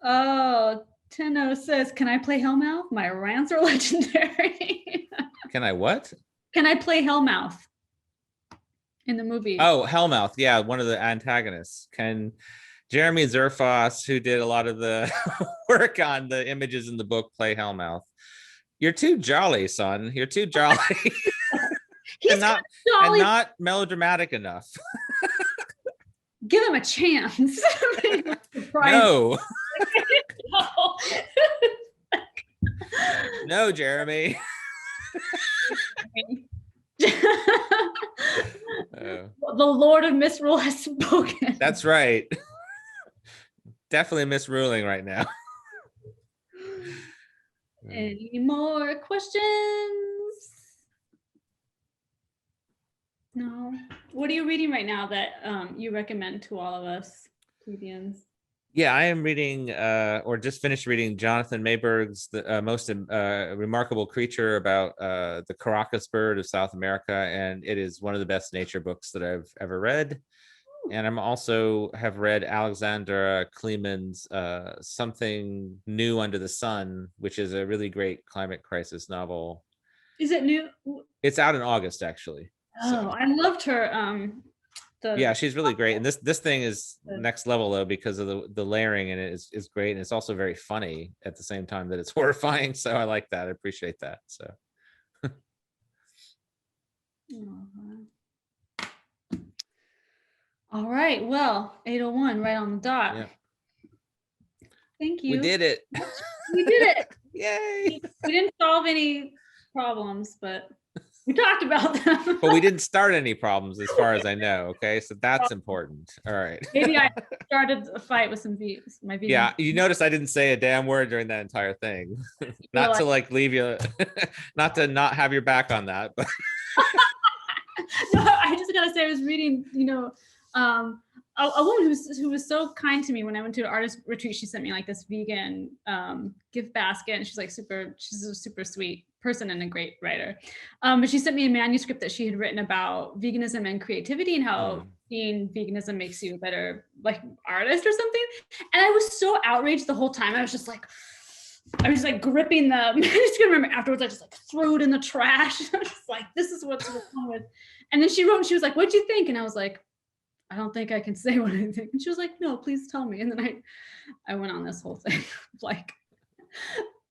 Oh, Tenno says, can I play Hellmouth? My rants are legendary. Can I what? Can I play Hellmouth in the movie? Oh, Hellmouth. Yeah, one of the antagonists. Can Jeremy Zerfoss, who did a lot of the work on the images in the book, play Hellmouth? You're too jolly, son. You're too jolly. He's and not melodramatic enough. Give him a chance. No. No, Jeremy. The Lord of Misrule has spoken. That's right. Definitely misruling right now. Any more questions? No. What are you reading right now that you recommend to all of us, plebeians? Yeah, I am reading or just finished reading Jonathan Mayberg's The Most Remarkable Creature about the Caracas bird of South America, and it is one of the best nature books that I've ever read. And I'm also have read Alexandra Kleeman's Something New Under the Sun, which is a really great climate crisis novel. Is it new? It's out in August, actually. Oh, So. I loved her. Yeah, she's really great, and this thing is next level though, because of the layering in it is great, and it's also very funny at the same time that it's horrifying. So I like that. I appreciate that. So. All right. Well, 8:01, right on the dot. Yeah. Thank you. We did it. We did it. Yay. We didn't solve any problems, but we talked about them. But we didn't start any problems as far as I know. Okay, so that's important. All right. Maybe I started a fight with some views. My vegan. Yeah, you notice I didn't say a damn word during that entire thing. Not to like leave you, not to not have your back on that, but. No, I just gotta say, I was reading, a woman who was so kind to me when I went to an artist retreat. She sent me like this vegan gift basket, and she's a super sweet person and a great writer. But she sent me a manuscript that she had written about veganism and creativity, and how seeing veganism makes you a better like artist or something. And I was so outraged the whole time. I was just like gripping the manuscript. Remember afterwards, I just like threw it in the trash. I was just like, this is what's wrong with. And then she wrote, and she was like, "What'd you think?" And I was like, "I don't think I can say what I think." And she was like, "No, please tell me." And then I went on this whole thing like,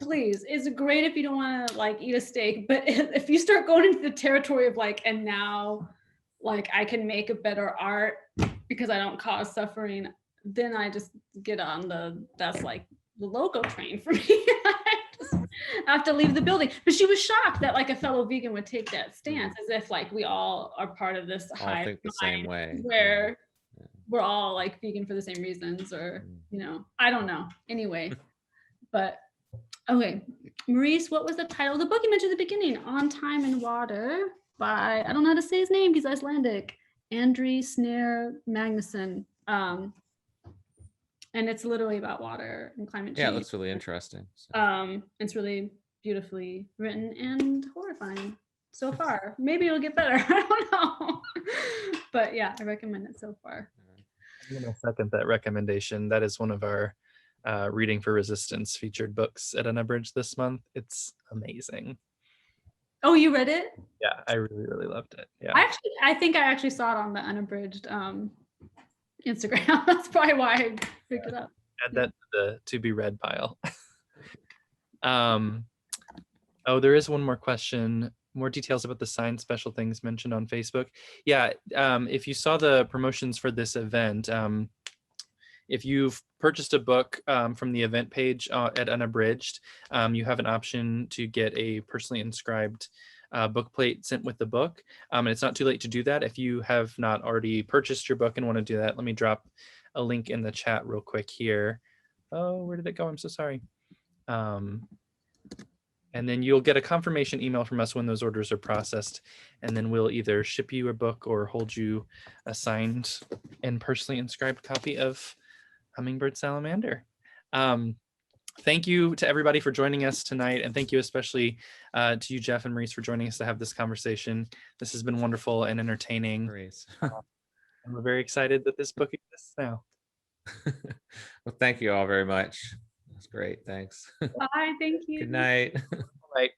please, it's great if you don't want to like eat a steak, but if you start going into the territory of like, and now like I can make a better art because I don't cause suffering, then I just get on that's like the logo train for me. I have to leave the building. But she was shocked that like a fellow vegan would take that stance, as if like we all are part of this all think the same way, where we're all like vegan for the same reasons, or I don't know. Anyway, but okay, Maryse, what was the title of the book you mentioned at the beginning? On Time and Water by, I don't know how to say his name, he's Icelandic, Andri Snare Magnusson. And it's literally about water and climate change. Yeah, it looks really interesting. So. It's really beautifully written and horrifying so far. Maybe it'll get better. I don't know. But yeah, I recommend it so far. I'm going to second that recommendation. That is one of our Reading for Resistance featured books at Unabridged this month. It's amazing. Oh, you read it? Yeah, I really, really loved it. Yeah. I think I actually saw it on the Unabridged Instagram. That's probably why I picked it up. Add that to the to be read pile. There is one more question. More details about the signed special things mentioned on Facebook. Yeah, if you saw the promotions for this event, if you've purchased a book from the event page at Unabridged, you have an option to get a personally inscribed book plate sent with the book. And it's not too late to do that. If you have not already purchased your book and want to do that, let me drop a link in the chat real quick here. Oh, where did it go? I'm so sorry. And then you'll get a confirmation email from us when those orders are processed. And then we'll either ship you a book or hold you a signed and personally inscribed copy of Hummingbird Salamander. Thank you to everybody for joining us tonight. And thank you especially to you, Jeff and Maryse, for joining us to have this conversation. This has been wonderful and entertaining. And we're very excited that this book exists now. Well, thank you all very much. That's great. Thanks. Bye. Thank you. Good night. Bye.